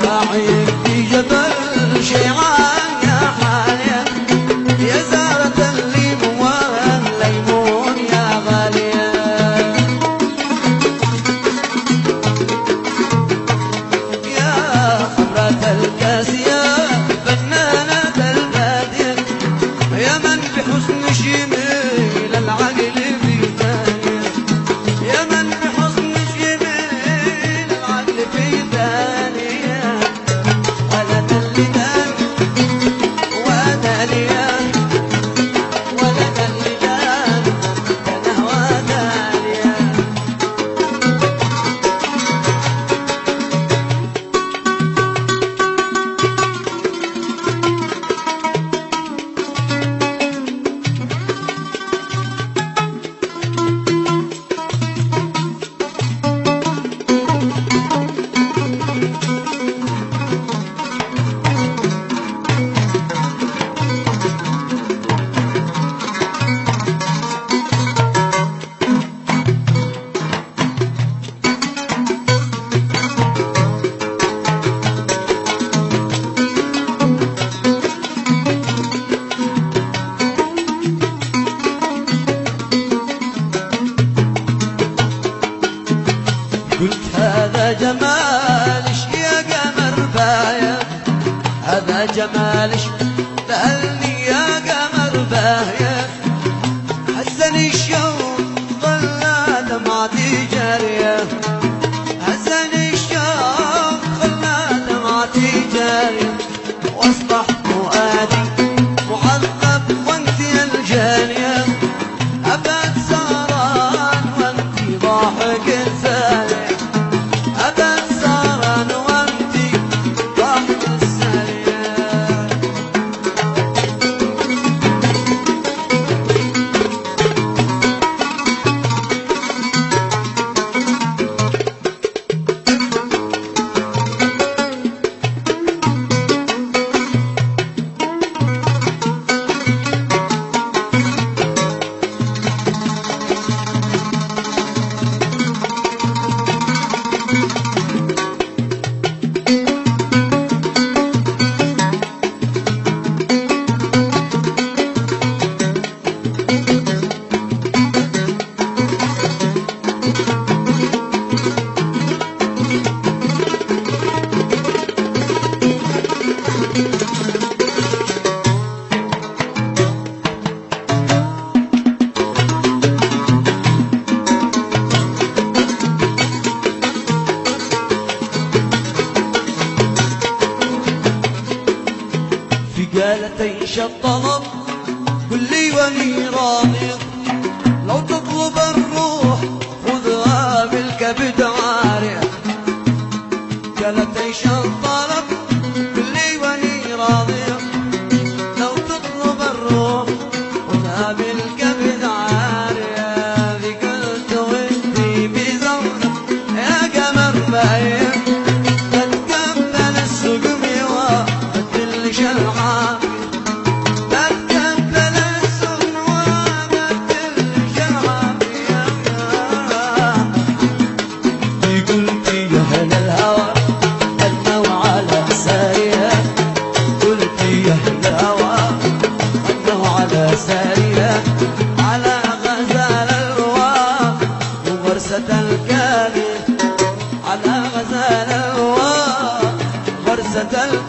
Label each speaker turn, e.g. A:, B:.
A: راعيك في جبل شيعان يا حاليا، يا زهرة الليمون يا غالية. يا خمرة الكاسية فنانة البادية، يا من بحسن شميل العقل في ثانية، يا من بحسن شميل العقل في ثانية. ولد اللدان وداليا، ولد اللدان كنه وداليا. قلت هذا جمالش يا قمر باية، هذا جمالش سألني يا قمر باية. حزني الشوق خلى دمعتي جارية، حزني الشوق خلى دمعتي جارية. واصبح فؤادي معذب وانتي الجانية، أبد سهران وانتي ضاحك سالي، أبد سهران وانتي ضاحك سالي. قالت ايش الطلب قل لي واني راضي، لو تطلب الروح خذها بالكبد عارية. قالت ايش الطلب قل لي واني راضي، لو تطلب الروح خذها بالكبد عارية. ذي قلت وانتي بزونة يا قمر باين، تتقبل السقم وتدلش العافية، تتقبل السقم وتدلش العافية. ذي قلتي يا أهل الهوى غنوا على سارية، قلتي يا أهل الهوى غنوا على سارية، على غزال الواق وغرسة الكامل، على غزال الواق غرسة الكامل.